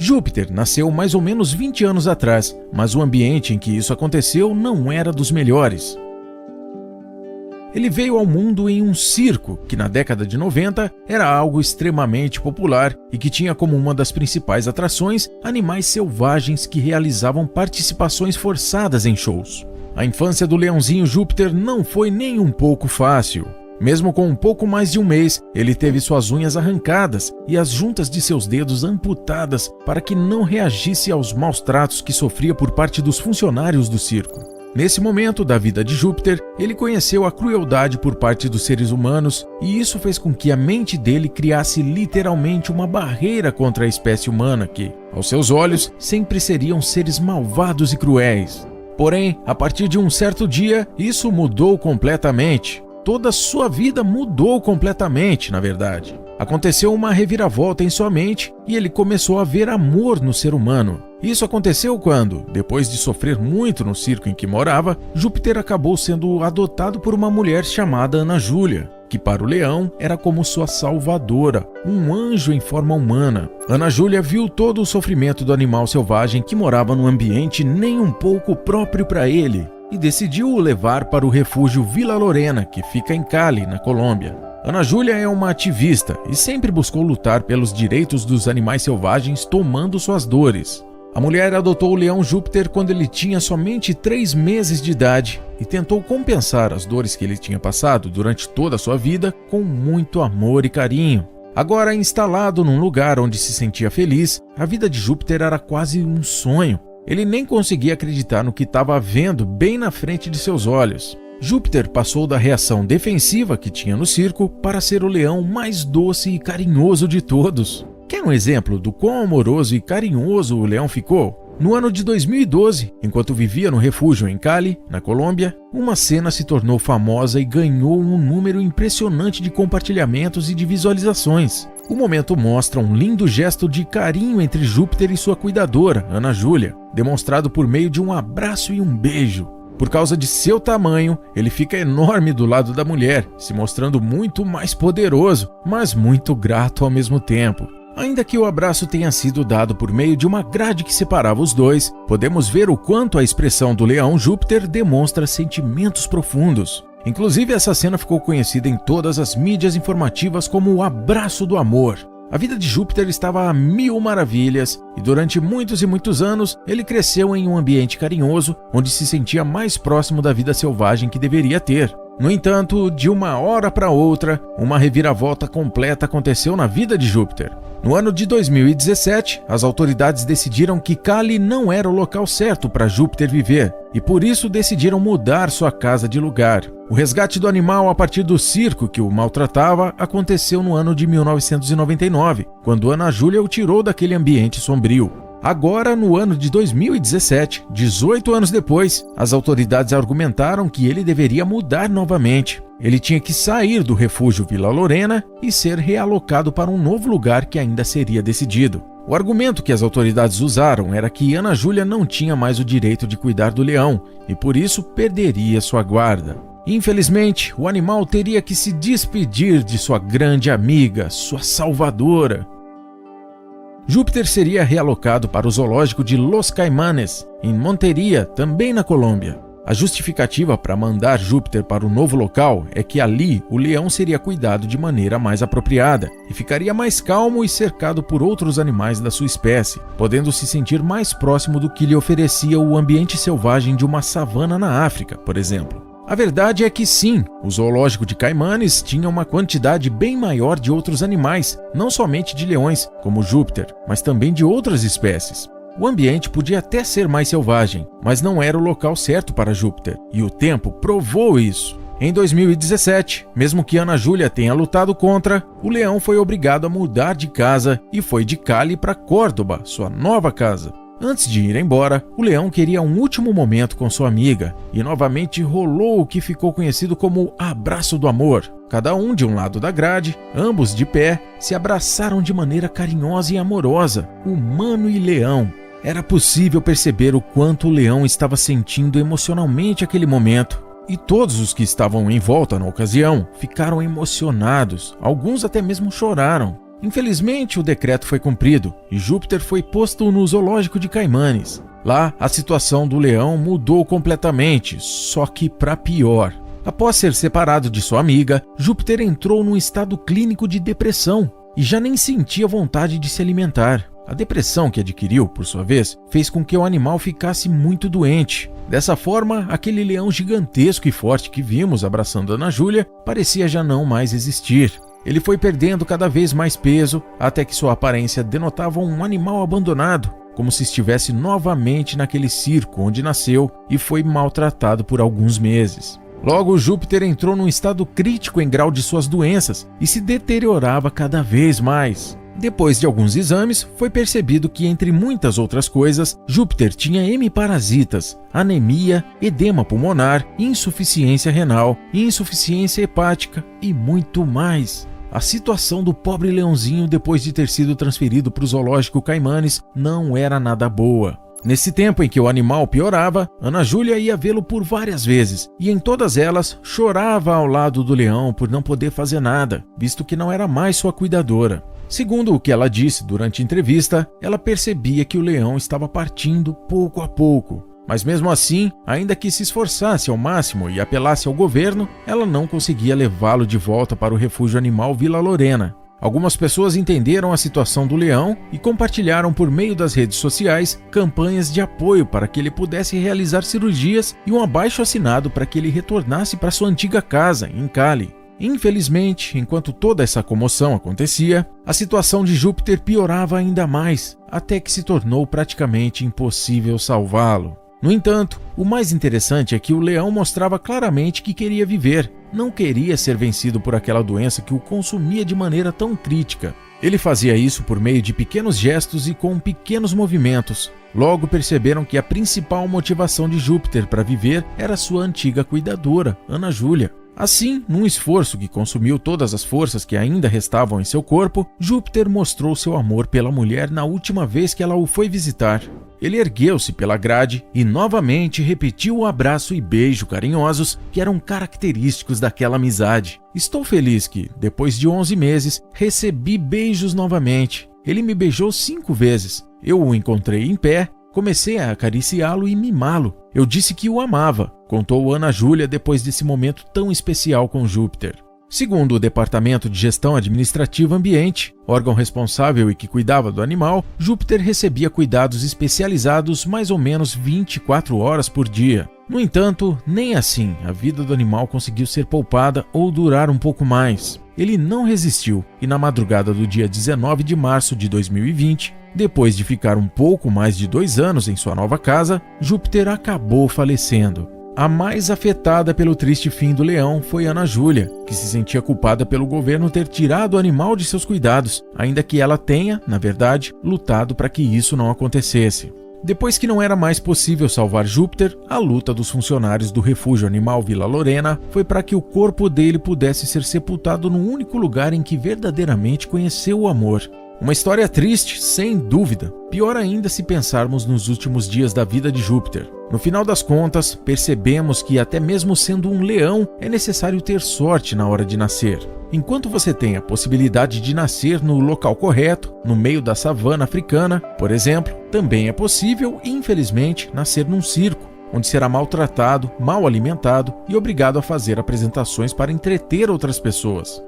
Júpiter nasceu mais ou menos 20 anos atrás, mas o ambiente em que isso aconteceu não era dos melhores. Ele veio ao mundo em um circo, que na década de 90 era algo extremamente popular e que tinha como uma das principais atrações animais selvagens que realizavam participações forçadas em shows. A infância do leãozinho Júpiter não foi nem um pouco fácil. Mesmo com um pouco mais de um mês, ele teve suas unhas arrancadas e as juntas de seus dedos amputadas para que não reagisse aos maus tratos que sofria por parte dos funcionários do circo. Nesse momento da vida de Júpiter, ele conheceu a crueldade por parte dos seres humanos e isso fez com que a mente dele criasse literalmente uma barreira contra a espécie humana que, aos seus olhos, sempre seriam seres malvados e cruéis. Porém, a partir de um certo dia, isso mudou completamente. Toda a sua vida mudou completamente, na verdade. Aconteceu uma reviravolta em sua mente e ele começou a ver amor no ser humano. Isso aconteceu quando, depois de sofrer muito no circo em que morava, Júpiter acabou sendo adotado por uma mulher chamada Ana Júlia, que para o leão era como sua salvadora, um anjo em forma humana. Ana Júlia viu todo o sofrimento do animal selvagem que morava num ambiente nem um pouco próprio para ele e decidiu o levar para o refúgio Vila Lorena, que fica em Cali, na Colômbia. Ana Júlia é uma ativista e sempre buscou lutar pelos direitos dos animais selvagens, tomando suas dores. A mulher adotou o leão Júpiter quando ele tinha somente 3 meses de idade e tentou compensar as dores que ele tinha passado durante toda a sua vida com muito amor e carinho. Agora instalado num lugar onde se sentia feliz, a vida de Júpiter era quase um sonho. Ele nem conseguia acreditar no que estava vendo bem na frente de seus olhos. Júpiter passou da reação defensiva que tinha no circo para ser o leão mais doce e carinhoso de todos. Quer um exemplo do quão amoroso e carinhoso o leão ficou? No ano de 2012, enquanto vivia no refúgio em Cali, na Colômbia, uma cena se tornou famosa e ganhou um número impressionante de compartilhamentos e de visualizações. O momento mostra um lindo gesto de carinho entre Júpiter e sua cuidadora, Ana Júlia, demonstrado por meio de um abraço e um beijo. Por causa de seu tamanho, ele fica enorme do lado da mulher, se mostrando muito mais poderoso, mas muito grato ao mesmo tempo. Ainda que o abraço tenha sido dado por meio de uma grade que separava os dois, podemos ver o quanto a expressão do leão Júpiter demonstra sentimentos profundos. Inclusive, essa cena ficou conhecida em todas as mídias informativas como o abraço do amor. A vida de Júpiter estava a mil maravilhas e durante muitos e muitos anos ele cresceu em um ambiente carinhoso onde se sentia mais próximo da vida selvagem que deveria ter. No entanto, de uma hora para outra, uma reviravolta completa aconteceu na vida de Júpiter. No ano de 2017, as autoridades decidiram que Cali não era o local certo para Júpiter viver e por isso decidiram mudar sua casa de lugar. O resgate do animal a partir do circo que o maltratava aconteceu no ano de 1999, quando Ana Júlia o tirou daquele ambiente sombrio. Agora, no ano de 2017, 18 anos depois, as autoridades argumentaram que ele deveria mudar novamente. Ele tinha que sair do refúgio Vila Lorena e ser realocado para um novo lugar que ainda seria decidido. O argumento que as autoridades usaram era que Ana Júlia não tinha mais o direito de cuidar do leão e por isso perderia sua guarda. Infelizmente, o animal teria que se despedir de sua grande amiga, sua salvadora. Júpiter seria realocado para o zoológico de Los Caimanes, em Montería, também na Colômbia. A justificativa para mandar Júpiter para o novo local é que ali o leão seria cuidado de maneira mais apropriada e ficaria mais calmo e cercado por outros animais da sua espécie, podendo se sentir mais próximo do que lhe oferecia o ambiente selvagem de uma savana na África, por exemplo. A verdade é que sim, o zoológico de Caimanes tinha uma quantidade bem maior de outros animais, não somente de leões, como Júpiter, mas também de outras espécies. O ambiente podia até ser mais selvagem, mas não era o local certo para Júpiter, e o tempo provou isso. Em 2017, mesmo que Ana Júlia tenha lutado contra, o leão foi obrigado a mudar de casa e foi de Cali para Córdoba, sua nova casa. Antes de ir embora, o leão queria um último momento com sua amiga e novamente rolou o que ficou conhecido como abraço do amor. Cada um de um lado da grade, ambos de pé, se abraçaram de maneira carinhosa e amorosa, humano e leão. Era possível perceber o quanto o leão estava sentindo emocionalmente aquele momento. E todos os que estavam em volta na ocasião ficaram emocionados, alguns até mesmo choraram. Infelizmente, o decreto foi cumprido e Júpiter foi posto no zoológico de Caimanes. Lá, a situação do leão mudou completamente, só que para pior. Após ser separado de sua amiga, Júpiter entrou num estado clínico de depressão e já nem sentia vontade de se alimentar. A depressão que adquiriu, por sua vez, fez com que o animal ficasse muito doente. Dessa forma, aquele leão gigantesco e forte que vimos abraçando Ana Júlia parecia já não mais existir. Ele foi perdendo cada vez mais peso, até que sua aparência denotava um animal abandonado, como se estivesse novamente naquele circo onde nasceu e foi maltratado por alguns meses. Logo, Júpiter entrou num estado crítico em grau de suas doenças e se deteriorava cada vez mais. Depois de alguns exames, foi percebido que, entre muitas outras coisas, Júpiter tinha hemiparasitas, anemia, edema pulmonar, insuficiência renal, insuficiência hepática e muito mais. A situação do pobre leãozinho depois de ter sido transferido para o zoológico Caimanes não era nada boa. Nesse tempo em que o animal piorava, Ana Júlia ia vê-lo por várias vezes e em todas elas chorava ao lado do leão por não poder fazer nada, visto que não era mais sua cuidadora. Segundo o que ela disse durante a entrevista, ela percebia que o leão estava partindo pouco a pouco. Mas mesmo assim, ainda que se esforçasse ao máximo e apelasse ao governo, ela não conseguia levá-lo de volta para o refúgio animal Vila Lorena. Algumas pessoas entenderam a situação do leão e compartilharam por meio das redes sociais campanhas de apoio para que ele pudesse realizar cirurgias e um abaixo-assinado para que ele retornasse para sua antiga casa, em Cali. Infelizmente, enquanto toda essa comoção acontecia, a situação de Júpiter piorava ainda mais, até que se tornou praticamente impossível salvá-lo. No entanto, o mais interessante é que o leão mostrava claramente que queria viver, não queria ser vencido por aquela doença que o consumia de maneira tão crítica. Ele fazia isso por meio de pequenos gestos e com pequenos movimentos. Logo perceberam que a principal motivação de Júpiter para viver era sua antiga cuidadora, Ana Júlia. Assim, num esforço que consumiu todas as forças que ainda restavam em seu corpo, Júpiter mostrou seu amor pela mulher na última vez que ela o foi visitar. Ele ergueu-se pela grade e novamente repetiu o abraço e beijo carinhosos que eram característicos daquela amizade. Estou feliz que, depois de 11 meses, recebi beijos novamente. Ele me beijou 5 vezes. Eu o encontrei em pé, comecei a acariciá-lo e mimá-lo. Eu disse que o amava, contou Ana Júlia depois desse momento tão especial com Júpiter. Segundo o Departamento de Gestão Administrativa Ambiente, órgão responsável e que cuidava do animal, Júpiter recebia cuidados especializados mais ou menos 24 horas por dia. No entanto, nem assim a vida do animal conseguiu ser poupada ou durar um pouco mais. Ele não resistiu e na madrugada do dia 19 de março de 2020, depois de ficar um pouco mais de 2 anos em sua nova casa, Júpiter acabou falecendo. A mais afetada pelo triste fim do leão foi Ana Júlia, que se sentia culpada pelo governo ter tirado o animal de seus cuidados, ainda que ela tenha, na verdade, lutado para que isso não acontecesse. Depois que não era mais possível salvar Júpiter, a luta dos funcionários do refúgio animal Vila Lorena foi para que o corpo dele pudesse ser sepultado no único lugar em que verdadeiramente conheceu o amor. Uma história triste, sem dúvida. Pior ainda se pensarmos nos últimos dias da vida de Júpiter. No final das contas, percebemos que até mesmo sendo um leão, é necessário ter sorte na hora de nascer. Enquanto você tem a possibilidade de nascer no local correto, no meio da savana africana, por exemplo, também é possível, infelizmente, nascer num circo, onde será maltratado, mal alimentado e obrigado a fazer apresentações para entreter outras pessoas.